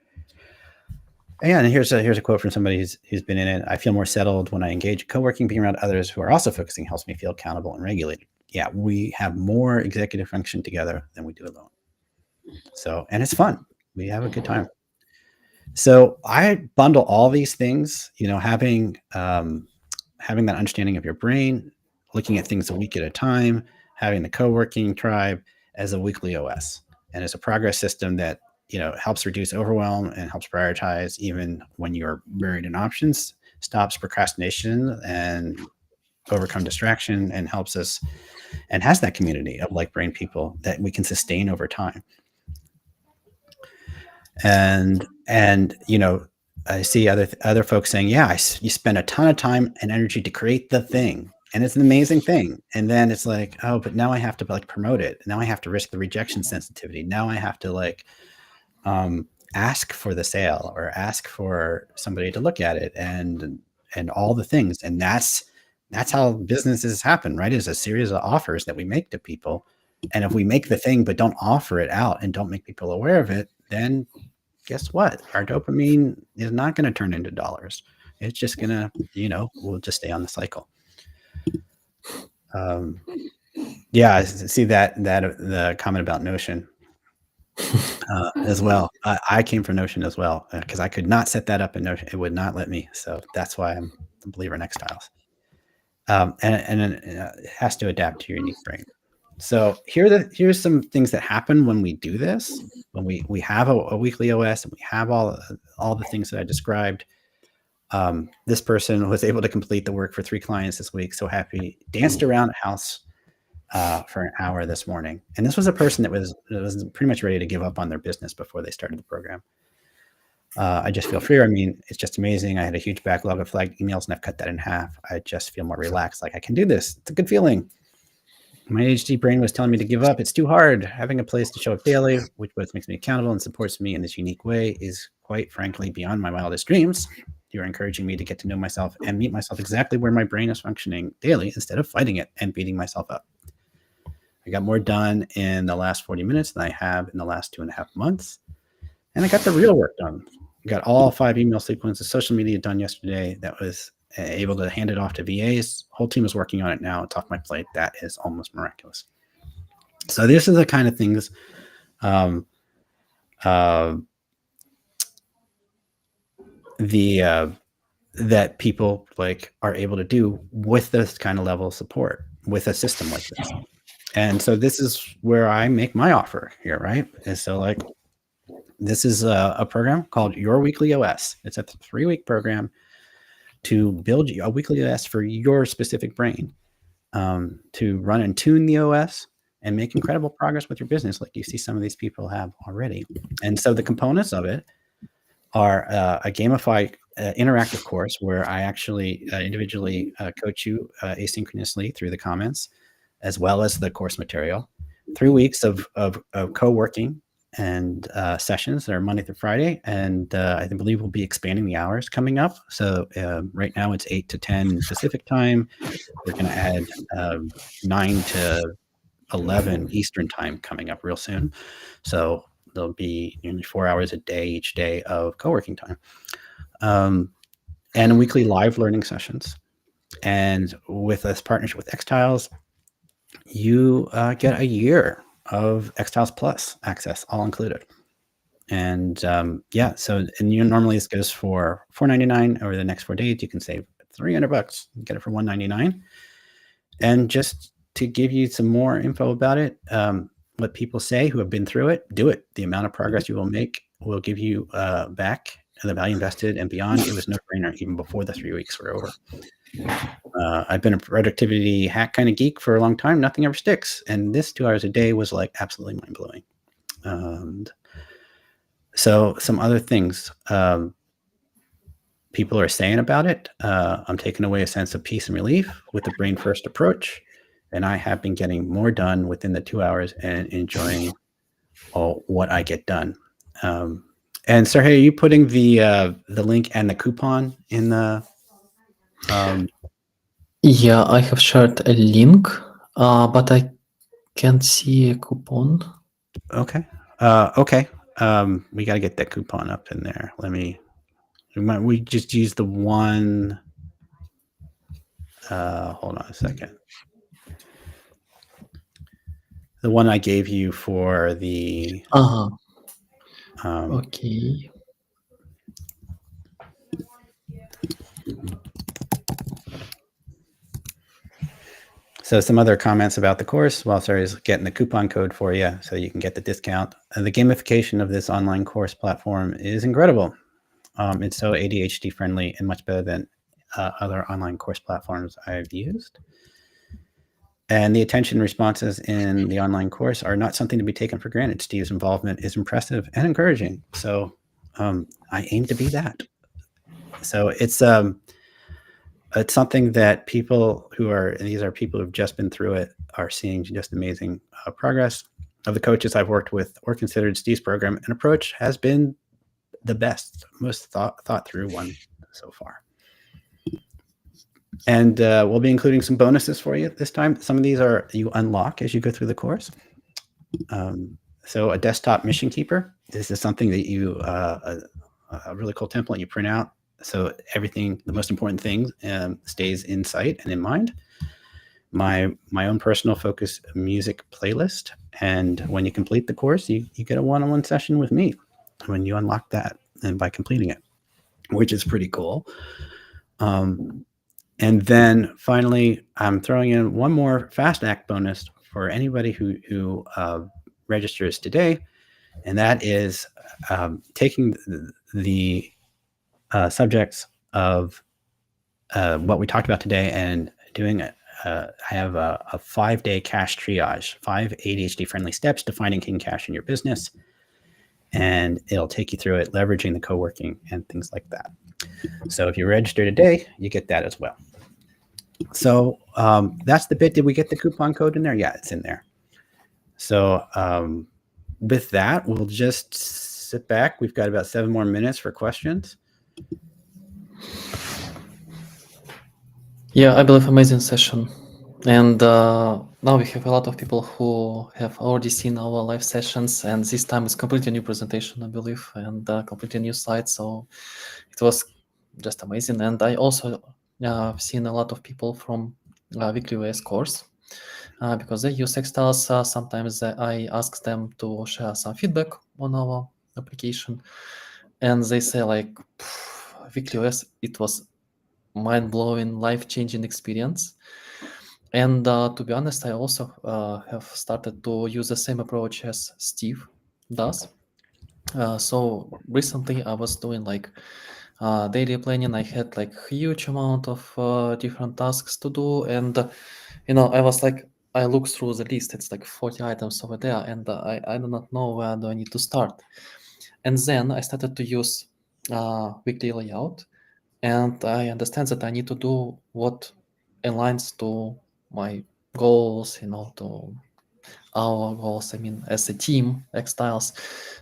And here's a quote from somebody who's been in it. I feel more settled when I engage in co-working. Being around others who are also focusing helps me feel accountable and regulated. Yeah, we have more executive function together than we do alone. So, and it's fun. We have a good time. So I bundle all these things, having that understanding of your brain, looking at things a week at a time, having the co-working tribe as a weekly OS, and as a progress system that helps reduce overwhelm and helps prioritize even when you're buried in options, stops procrastination, and overcome distraction and helps us and has that community of like-brain people that we can sustain over time. And I see other folks saying, yeah, you spend a ton of time and energy to create the thing, and it's an amazing thing, and then it's like, oh, but now I have to like promote it, now I have to risk the rejection sensitivity, now I have to like ask for the sale or ask for somebody to look at it, and all the things. And that's how businesses happen, right? Is a series of offers that we make to people. And if we make the thing but don't offer it out and don't make people aware of it, then guess what? Our dopamine is not going to turn into dollars. It's just going to, we'll just stay on the cycle. Yeah, I see that the comment about Notion as well. I came from Notion as well because I could not set that up in Notion. It would not let me. So that's why I'm a believer in X-Tiles. And it has to adapt to your unique brain. So here's some things that happen when we do this. When we have a weekly OS and we have all the things that I described. This person was able to complete the work for 3 clients this week. So happy, danced around the house for an hour this morning. And this was a person that was pretty much ready to give up on their business before they started the program. I just feel freer. I mean, it's just amazing. I had a huge backlog of flagged emails and I've cut that in half. I just feel more relaxed. Like I can do this. It's a good feeling. My ADHD brain was telling me to give up. It's too hard. Having a place to show up daily, which both makes me accountable and supports me in this unique way, is quite frankly beyond my wildest dreams. You're encouraging me to get to know myself and meet myself exactly where my brain is functioning daily instead of fighting it and beating myself up. I got more done in the last 40 minutes than I have in the last 2.5 months. And I got the real work done. I got all 5 email sequences, social media done yesterday. That was able to hand it off to VAs. Whole team is working on it now. It's off my plate. That is almost miraculous. So this is the kind of things that people like are able to do with this kind of level of support with a system like this. And so this is where I make my offer here, right? And so like this is a program called Your Weekly OS. It's a 3-week program to build a weekly OS for your specific brain, to run and tune the OS and make incredible progress with your business like you see some of these people have already. And so the components of it are a gamified interactive course where I actually individually coach you asynchronously through the comments, as well as the course material. 3 weeks of co-working and sessions that are Monday through Friday. And I believe we'll be expanding the hours coming up. So right now it's 8 to 10 Pacific time. We're going to add 9 to 11 Eastern time coming up real soon. So there'll be nearly 4 hours a day each day of co-working time, and weekly live learning sessions. And with this partnership with X-Tiles, you get a year of X-Tiles Plus access, all included. And yeah, so normally this goes for $4.99 over the next 4 days. You can save $300, get it for $199. And just to give you some more info about it, what people say who have been through it, do it. The amount of progress you will make will give you back the value invested and beyond. It was no brainer even before the 3 weeks were over. I've been a productivity hack kind of geek for a long time. Nothing ever sticks. And this 2 hours a day was like absolutely mind blowing. And so some other things people are saying about it. I'm taking away a sense of peace and relief with the brain first approach. And I have been getting more done within the 2 hours and enjoying what I get done. And Sergey, are you putting the link and the coupon in the? Yeah, I have shared a link, but I can't see a coupon. Okay. Okay. We got to get that coupon up in there. We just use the one. Hold on a second. The one I gave you for the. Okay. So some other comments about the course. Well, sorry, is getting the coupon code for you so you can get the discount. The gamification of this online course platform is incredible. It's so ADHD friendly and much better than other online course platforms I've used. And the attention responses in the online course are not something to be taken for granted. Steve's involvement is impressive and encouraging. So I aim to be that. So it's something that these are people who've just been through it, are seeing just amazing progress. Of the coaches I've worked with or considered Steve's program and approach has been the best, most thought through one so far. And we'll be including some bonuses for you this time. Some of these are you unlock as you go through the course. So a desktop mission keeper. This is something that you, a really cool template you print out. So everything, the most important thing stays in sight and in mind. My own personal focus music playlist. And when you complete the course, you get a one-on-one session with me when you unlock that and by completing it, which is pretty cool. And then finally, I'm throwing in one more Fast Act bonus for anybody who registers today. And that is taking the subjects of what we talked about today and doing it. I have a 5-day cash triage, 5 ADHD friendly steps to finding hidden cash in your business. And it'll take you through it, leveraging the co-working and things like that. So if you register today, you get that as well. So that's the bit. Did we get the coupon code in there? Yeah, it's in there. So with that, we'll just sit back. We've got about 7 more minutes for questions. Yeah, I believe amazing session. And now we have a lot of people who have already seen our live sessions, and this time it's completely new presentation, I believe, and completely new site. So it was just amazing. And I also have seen a lot of people from Weekly OS course because they use Textiles. Sometimes I ask them to share some feedback on our application, and they say like, Weekly OS, it was mind-blowing, life-changing experience. And to be honest, I also have started to use the same approach as Steve does. So recently I was doing like daily planning. I had like huge amount of different tasks to do, and I was like, I looked through the list. It's like 40 items over there, and I do not know where do I need to start. And then I started to use weekly layout, and I understand that I need to do what aligns to my goals, to our goals, I mean, as a team, X-Styles.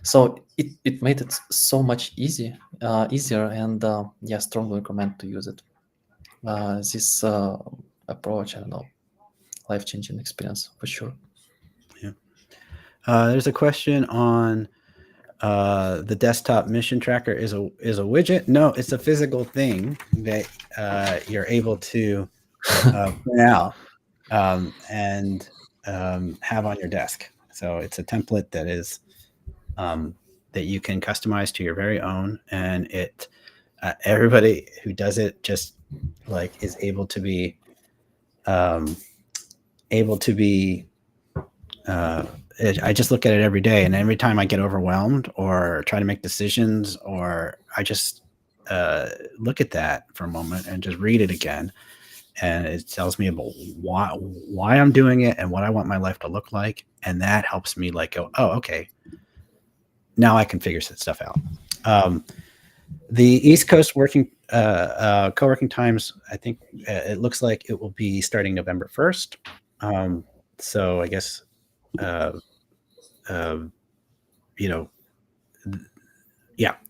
So it made it so much easier, and strongly recommend to use it. This approach, I don't know, life-changing experience for sure. Yeah. There's a question on the desktop mission tracker is a widget. No, it's a physical thing that you're able to print out and have on your desk. So it's a template that is that you can customize to your very own, and it everybody who does it just like is able to be I just look at it every day, and every time I get overwhelmed or try to make decisions, or I just look at that for a moment and just read it again, and it tells me about why I'm doing it and what I want my life to look like, and that helps me like go, oh, okay, now I can figure stuff out. The East Coast co-working times, I think it looks like it will be starting November 1st. So I guess November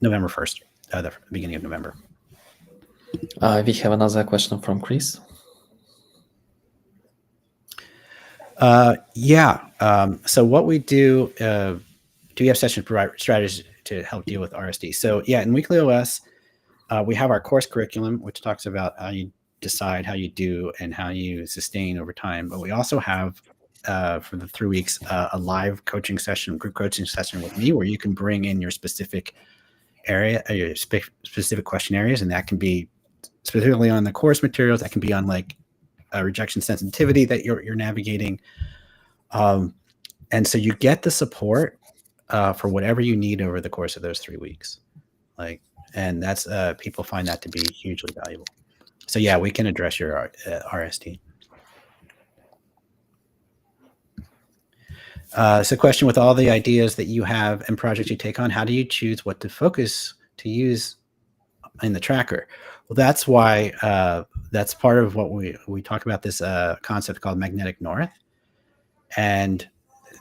1st, the beginning of November. We have another question from Chris. So what we do we have sessions provide strategies to help deal with RSD. So in Weekly OS, we have our course curriculum, which talks about how you decide how you do and how you sustain over time. But we also have for the 3 weeks a live coaching session, group coaching session with me, where you can bring in your specific area, your specific question areas, and that can be specifically on the course materials. That can be on like rejection sensitivity that you're navigating. And so you get the support for whatever you need over the course of those 3 weeks. And that's people find that to be hugely valuable. So yeah, we can address your RSD. So question, with all the ideas that you have and projects you take on, how do you choose what to focus to use in the tracker? Well, that's why that's part of what we talk about, this concept called magnetic north. And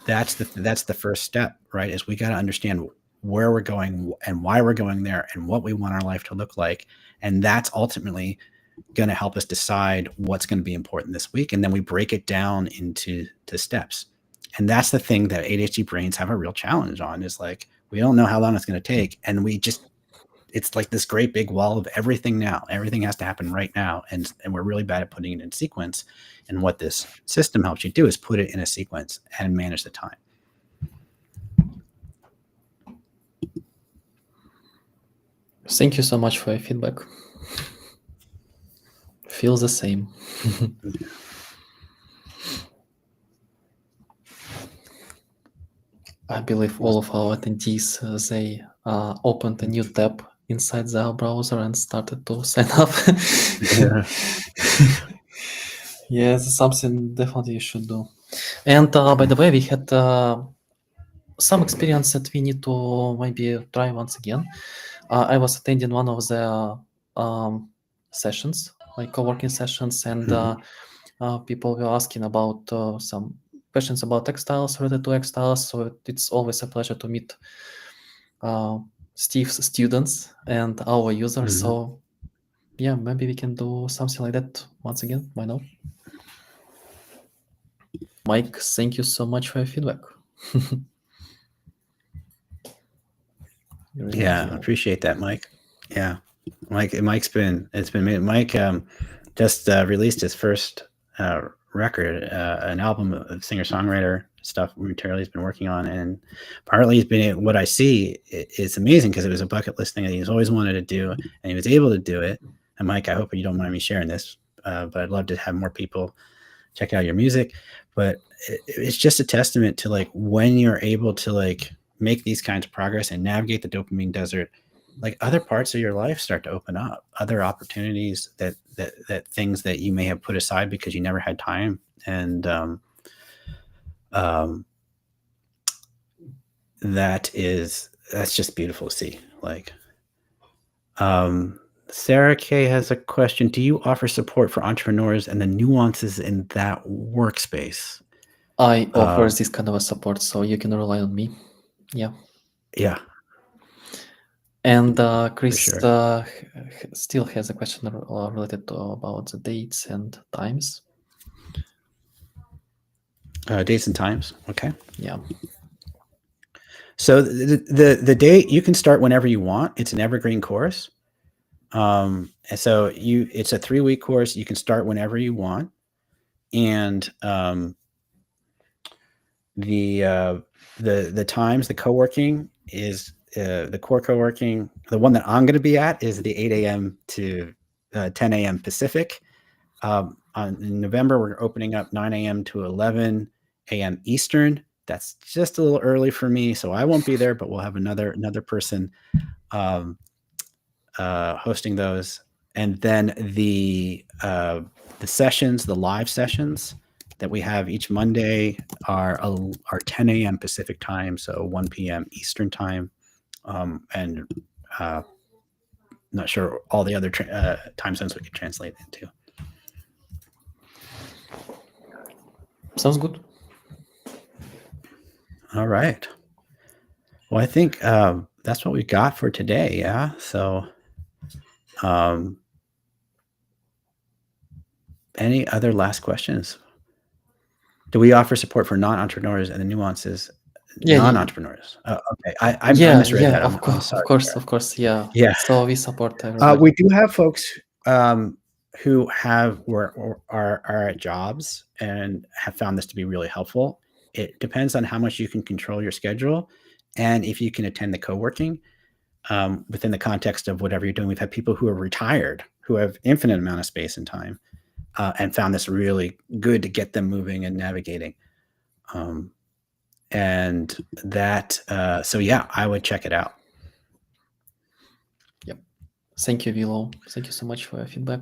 that's the first step, right? Is we got to understand where we're going and why we're going there and what we want our life to look like. And that's ultimately going to help us decide what's going to be important this week. And then we break it down into steps. And that's the thing that ADHD brains have a real challenge on, is like, we don't know how long it's going to take. And it's like this great big wall of everything now. Everything has to happen right now. And we're really bad at putting it in sequence. And what this system helps you do is put it in a sequence and manage the time. Thank you so much for your feedback. Feel the same. I believe all of our attendees, they opened a new tab inside their browser and started to sign up. Yeah, it's something definitely you should do. And by the way, we had some experience that we need to maybe try once again. I was attending one of the sessions, like co-working sessions, and people were asking about some questions about textiles, related to textiles. So it's always a pleasure to meet Steve's students and our users. So yeah, maybe we can do something like that once again. Why not? Mike, thank you so much for your feedback. Yeah, I appreciate that, Mike. Yeah, Mike's been Mike just released his first record, an album of singer-songwriter stuff material he's been working on, and partly he's been, what I see, it's amazing because it was a bucket list thing that he's always wanted to do, and he was able to do it. And Mike, I hope you don't mind me sharing this, but I'd love to have more people check out your music. But it's just a testament to, like, when you're able to, like, make these kinds of progress and navigate the dopamine desert, like, other parts of your life start to open up, other opportunities that things that you may have put aside because you never had time. And that's just beautiful to see. Like, Sarah K has a question. Do you offer support for entrepreneurs and the nuances in that workspace? I offer this kind of a support, so you can rely on me. Yeah. Yeah. And Chris sure. Still has a question related to about the dates and times. Dates and times. Okay. Yeah. So the date, you can start whenever you want. It's an evergreen course. And so it's a 3-week course. You can start whenever you want. And the times, the co-working is the core co-working. The one that I'm going to be at is the 8 a.m. to 10 a.m. Pacific. In November, we're opening up 9 a.m. to 11 a.m. Eastern. That's just a little early for me, so I won't be there, but we'll have another person hosting those. And then the sessions, the live sessions that we have each Monday are 10 a.m. Pacific time, so 1 p.m. Eastern time. And not sure all the other time zones we can translate into. Sounds good. All right. Well, I think that's what we got for today. Yeah. So any other last questions? Do we offer support for non-entrepreneurs and the nuances? Yeah, non-entrepreneurs. Oh, okay. I misread that. Of course. Yeah. Yeah. So we support everybody. We do have folks who are at jobs and have found this to be really helpful. It depends on how much you can control your schedule and if you can attend the co-working within the context of whatever you're doing. We've had people who are retired who have infinite amount of space and time and found this really good to get them moving and navigating. And that, so yeah, I would check it out. Yep. Thank you, Willow. Thank you so much for your feedback.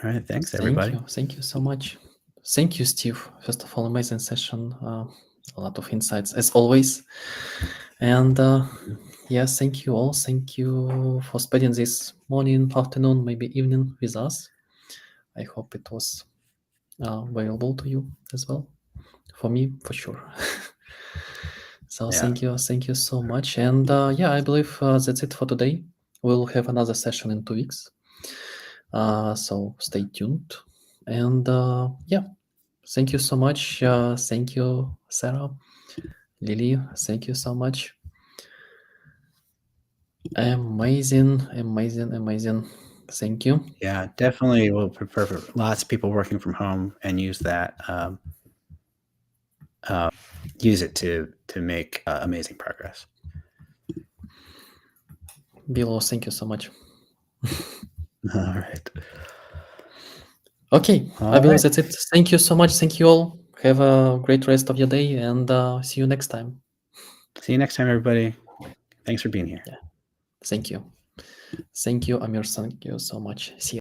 All right. Thanks, Thank everybody. you. Thank you so much. Thank you, Steve. First of all, amazing session. A lot of insights as always. And yes, thank you all. Thank you for spending this morning, afternoon, maybe evening with us. I hope it was valuable to you as well. For me, for sure. So Yeah. thank you so much. And yeah, I believe that's it for today. We'll have another session in 2 weeks. So stay tuned. And yeah, thank you so much. Thank you, Sarah, Lily. Thank you so much. Amazing, amazing, amazing. Thank you. Yeah, definitely will prefer for lots of people working from home and use that, use it to make amazing progress. Bilo, thank you so much. All right. Okay, All I believe right. that's it. Thank you so much. Thank you all. Have a great rest of your day and see you next time. See you next time, everybody. Thanks for being here. Yeah, thank you. Thank you, Amir. Thank you so much. See you.